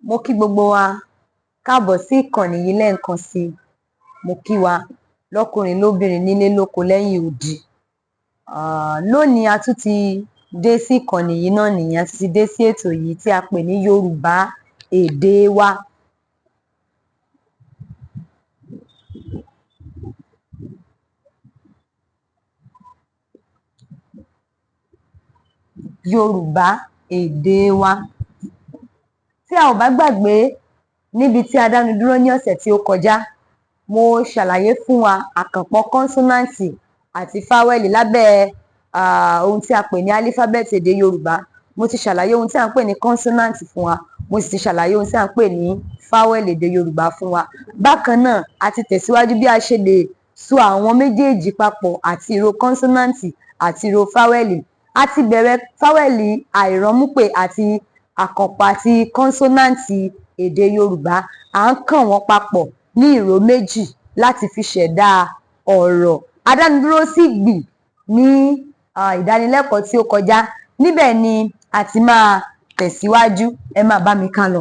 Mo kí gbogbo wa káàbọ̀ sí ìkànnì yìí lẹ́ẹ̀kan sí i. Mo kí wa lọ́kùnrin lóbìnrin nílé lóko lẹ́yìn odi. Lónìí a tún ti dé sí ìkànnì yìí náà nìyẹn, a tún ti dé sí ètò yìí tí a pè ní Yorùbá èdè wa. Yorùbá èdè wa. Tí a ò bá gbàgbé níbi tí a dánu dúró ní ọ̀sẹ̀ tí ó kọjá, mo ṣàlàyé fún wa àkànpọ̀ kọ́nsọ́náǹtì àti fáwẹ́lì lábẹ́ ohun tí a pè ní álífábẹ́ẹ̀tì èdè Yorùbá. Mo ti ṣàlàyé ohun tí a ń pè ní kọ́nsọ́náǹtì fún wa, mo sì ti ṣàlàyé ohun tí a ń pè ní fáwẹ́lì èdè Yorùbá fún wa. Bákan náà, a ti tẹ̀síwájú bí a ṣe lè so àwọn méjèèjì papọ̀ àti ìró kọ́nsọ́náǹtì àti ìró fáwẹ́lì. A ti bẹ̀rẹ̀ fáwẹ́lì àìrọ́múpè àti àkànpọ̀ àti kọ́nsọ́náǹtì èdè Yorùbá. À ń kàn wọ́n papọ̀ ní ìró méjì láti fi ṣẹ̀dá ọ̀rọ̀. A dánu dúró sí gbì ní ìdánilẹ́kọ̀ọ́ tí ó kọjá. Níbẹ̀ ni a ti máa tẹ̀síwájú. Ẹ máa bá mi ká lọ.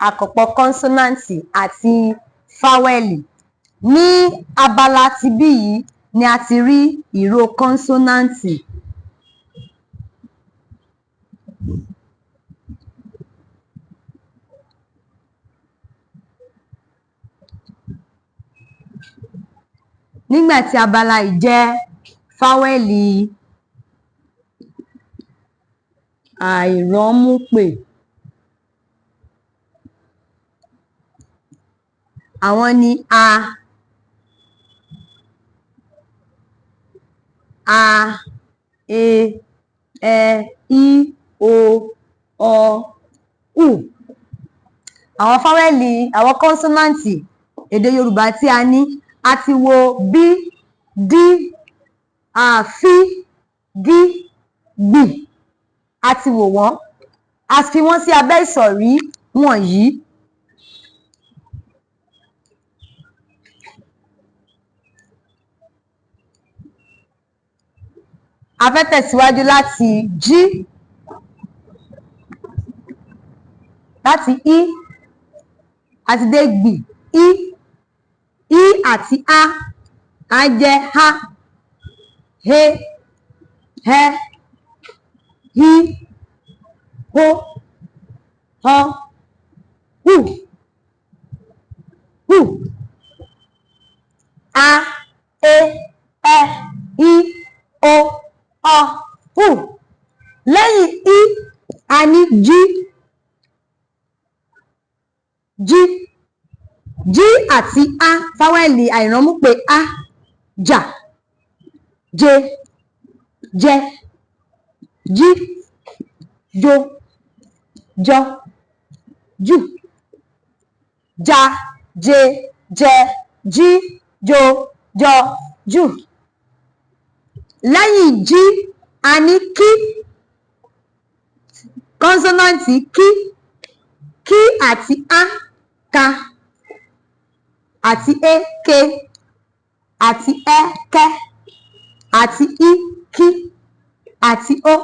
Àkànpọ̀ kọ́nsọ́náǹtì àti fáwẹ́lì. Ní abala tibí yìí ni a ti rí ìró kọ́nsọ́náǹtì. Nígbà tí abala yìí jẹ́ fáwẹ́lì àìrọ́múpè. Àwọn ni a, e, ẹ, í, o, ọ, ù. Àwọn fáwẹ́lì, àwọn kọ́nsọ́náǹtì èdè Yorùbá tí a ní, a ti wo bí, dí, fí, gí, gbì. A ti wò wọ́n. A fi wọ́n sí abẹ́ ìsọ̀rí wọ̀nyí. A fẹ́ tẹ̀síwájú láti jí, láti í, àti dé gbì, í àti á jẹ́ há, hé, hẹ́, hí, hó, họ́, hù, hù. A, e, ẹ, í, o, ọ, hù. Lẹ́yìn í, a ní jí, jí, jí àti á, fáwẹ́lì àìrọ́múpè á, jà, je, jẹ, jí, jo, jọ, jù, ja, je, jẹ, jí, jo, jọ, jù. Lẹ́yìn jí, a ní kí, kọ́nsọ́náǹtì kí, kí àti á, ka, àti é, ke, àti ẹ́, kẹ́, àti í, kí, àti ó,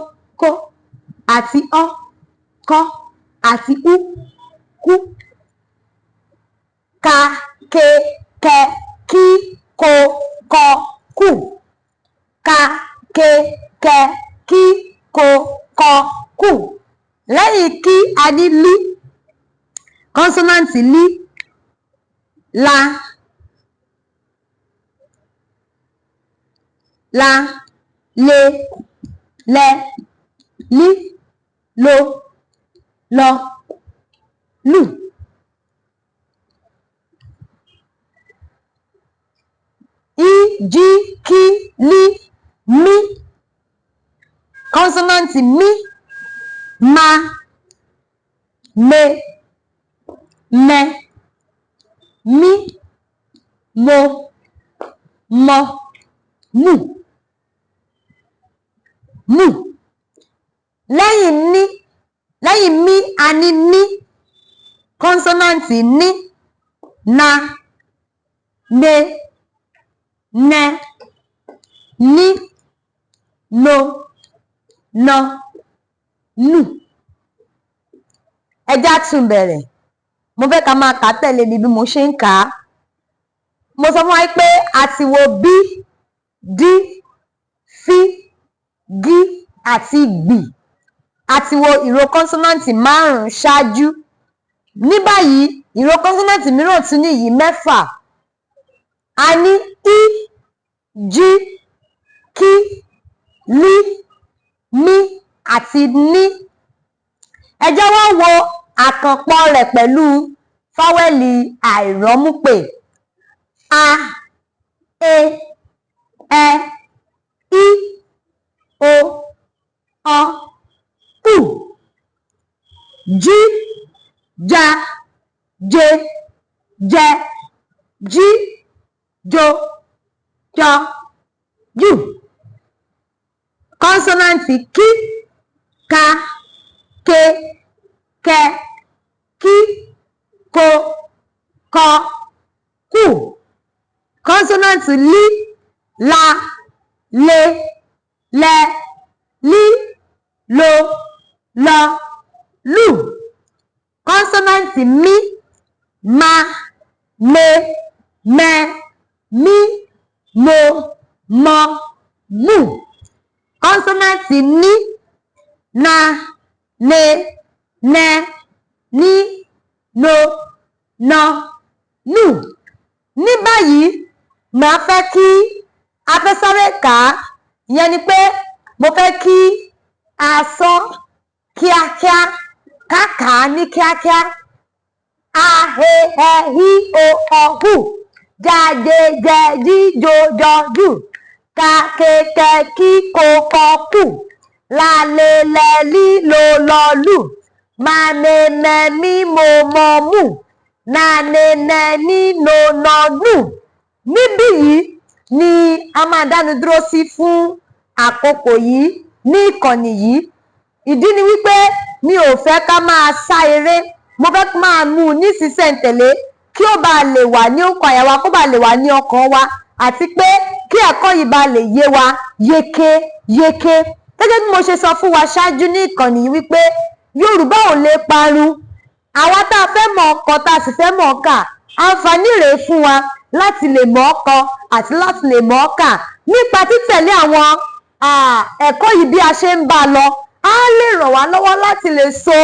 kó, àti ọ́, kọ́, àti ú, kú. Ka, ke, kẹ, kí, ko, kọ, kù. Ka, ke, kẹ, kí, ko, kọ, kù. Lẹ́yìn kí, a ní lí, kọ́nsọ́náǹtì lí, la, la, le, lẹ, lí, lo, lọ, lù. Í, jí, kí, lí, mí, kọ́nsọ́náǹtì mí, ma, me, mẹ, mí, mo, mọ, mù, mù. Lẹ́yìn mí a ní ní, kọ́nsọ́náǹtì ní, na, ne, nẹ, ní, no, nọ, nù. Ẹ já tún bẹ̀rẹ̀. Mo fẹ́ ká máa kà á tẹ̀lé mi bí mo ṣe ń kà á. Mo sọ fún wa pé a ti wo bí, dí, fí, gí àti gbì. A ti wo ìró kọ́nsọ́náǹtì 5 ṣáájú. Ní báyìí, ìró kọ́nsọ́náǹtì mìíràn tún nìyí 6. A ní í, jí, kí, lí, mí àti ní. Ẹ jẹ́ wá wo àkànpọ̀ rẹ̀ pẹ̀lú fáwẹ́lì àìrọ́múpè. A, e, ẹ, í, o, ọ, ù. Jí, já, jé, jẹ, jí, jó, jọ, jù. Kọ́nsọ́náǹtì kí, ka, ke, kẹ, kí, ko, kọ, kù. Kọ́nsọ́náǹtì lí, la, le, lẹ, lí, lo, lọ, lù. Kọ́nsọ́náǹtì mí, ma, me, mẹ, mí, mo, mọ, mù. Kọ́nsọ́náǹtì ní, na, ne, nẹ, ní, no, nọ, nù. Ní báyìí, màá fẹ́ kí a fẹ́ sáré kà á. Ìyẹn ni pé mo fẹ́ kí a sọ kíákíá, ká kà á ní kíákíá. A, he, ẹ, hí, o, ọ, hù. Ja, je, jẹ, jí, jo, jọ, jù. Ka, ke, kẹ, kí, ko, kọ, kù. La, le, lẹ, lí, lo, lọ, lù. Ma, ne, mẹ, mí, mo, mọ, mù. Na, ne, nẹ, ní, no, nọ, nù. Níbí yìí ni a máa dánu dúró sí fún àkókò yìí ní ìkànnì yìí. Ìdí ni wípé mi ò fẹ́ ká máa sá eré. Mo fẹ́ máa mú un ní sísẹ̀ntẹ̀lé kí ó bá lè wà ní ọkàn àyà wa, kó bá lè wà ní ọkàn wa, àti pé kí ẹ̀kọ́ yìí bá lè yé wa yékéyéké. Gẹ́gẹ́ bí mo ṣe sọ fún wa ṣáájú ní ìkànnì yìí wípé Yorùbá ò lè parun. Àwa tá a fẹ́ mọ̀ ọkọ tá a sì fẹ́ mọ̀ ọkà, àǹfààní rèé fún wa láti lè mọ̀ ọkọ àti láti lè mọ̀ ọkà nípa títẹ̀lé àwọn ẹ̀kọ́ yìí bí a ṣe ń bá a lọ. Á lè ràn wá lọ́wọ́ láti lè so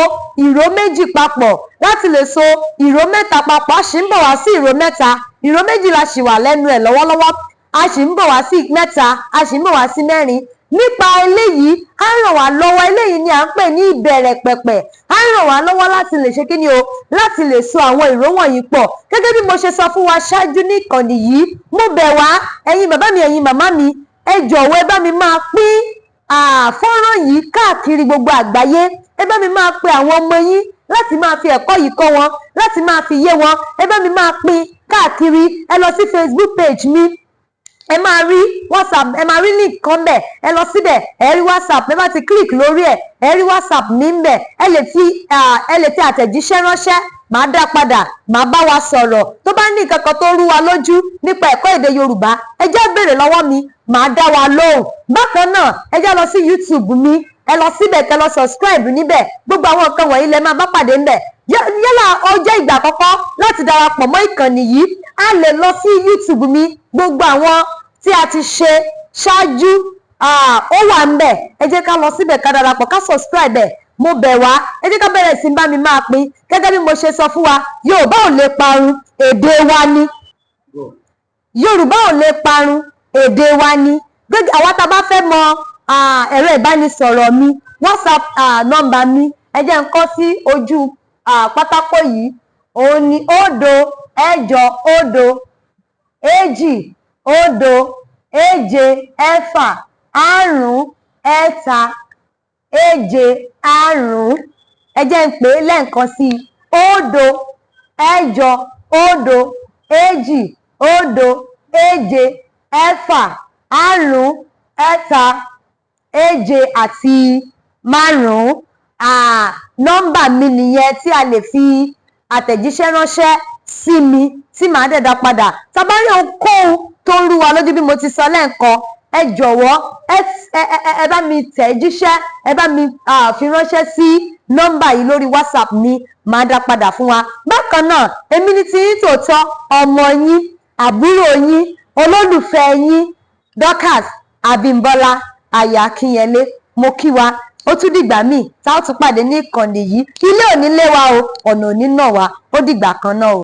ìró méjì papọ̀, láti lè so ìró mẹ́ta papọ̀. A sì ń bọ̀ wá sí ìró mẹ́ta, ìró méjì la sì wà lẹ́nu ẹ̀ lọ́wọ́lọ́wọ́. A sì ń bọ̀ wá sí mẹ́ta, a sì ń bọ̀ wá sí mẹ́rin. Nípa eléyìí, á ràn wá lọ́wọ́. Eléyìí ni à ń pè ní ìbẹ̀rẹ̀ pẹ̀pẹ̀. Á ràn wá lọ́wọ́ láti lè ṣe kíni o, láti lè so àwọn ìró wọ̀nyí pọ̀. Gẹ́gẹ́ bí mo ṣe sọ fún wa ṣáájú ní ìkànnì yìí, mo bẹ̀ wá, ẹ̀yin bàbá mi, ẹ̀yin màmá mi, ẹ jọ̀wọ́ ẹ bá mi máa pín fọ́nrán yìí káàkiri gbogbo àgbáyé. Ẹ bá mi máa pe àwọn ọmọ yín láti máa fi ẹ̀kọ́ yìí kọ́ wọn, láti máa fi yé wọn. Ẹ bá mi máa pín káàkiri. Ẹ lọ sí Facebook page mi, ẹ máa rí WhatsApp, ẹ máa rí link kan bẹ̀. Ẹ lọ síbẹ̀, ẹ rí WhatsApp. Ẹ bá ti click lórí ẹ̀, ẹ rí WhatsApp mi ń bẹ̀. Ẹ lè fi àtẹ̀jíṣẹ́ ránṣẹ́, màá dá padà, màá bá wa sọ̀rọ̀. Tó bá ní nǹkan kan tó rú wa lójú nípa ẹ̀kọ́ èdè Yorùbá, ẹ jẹ́ béèrè lọ́wọ́ mi, màá dá wa lóhùn. Bákan náà, ẹ jẹ́ lọ sí YouTube mi, ẹ lọ síbẹ̀ kẹ́ lọ subscribe níbẹ̀. Gbogbo àwọn nǹkan wọ̀nyí lẹ máa bá pàdé ńbẹ̀. Yálà ó jẹ́ ìgbà àkọ́kọ́ láti darapọ̀ mọ́ ìkànnì yìí, a lè lọ sí YouTube mi. Gbogbo àwọn tí a ti ṣe ṣáájú ó wà ńbẹ̀. Ẹ jẹ́ ká lọ síbẹ̀ ká darapọ̀, ká subscribe ẹ̀. Mo bẹ̀ wá, ẹ jẹ́ ká bẹ̀rẹ̀ sí bá mi máa pín. Gẹ́gẹ́ bí mo ṣe sọ fún wa, Yorùbá ò lè parun, èdè wa ni. Yorùbá ò lè parun, èdè wa ni. Àwa tá a bá fẹ́ mọ ẹ̀rọ ìbánisọ̀rọ̀ mi, WhatsApp nọ́mbà mi, ẹ jẹ́ n kọ sí ojú pátákó yìí. Òun ni 0 8 0 2 0 7 6 5 3 7 5. Ẹ jẹ́ n pè é lẹ́ẹ̀kan sí 0 8 0 2 0 7 ẹ̀fà àrún ẹ̀ta èje àti márùn-ún. Nọ́mbà mi nìyẹn tí a lè fi àtẹ̀jíṣẹ́ ránṣẹ́ sí mi tí màá dẹ̀ dá padà. Tá bá rí ohunkóhun tó ń rú wa lójú bí mo ti sọ lẹ́ẹ̀kan, ẹ jọ̀wọ́ ẹ bá mi tẹ̀ jíṣẹ́, ẹ bá mi fi ránṣẹ́ sí nọ́mbà yìí lórí WhatsApp mi, màá dá padà fún wa. Bákan náà, èmi ni ti yín tòótọ́, ọmọ yín, àbúrò yín, olólùfẹ́ yín, Dorcas Abímbọ́lá aya Akínyẹlé. Mo kí wa, ó tún dìgbà míì tá ó tún pàdé ní ìkànnì yìí. Ilé ò ní lé wa o, ọ̀nà ò ní nà wá. Ó dìgbà kan náà o.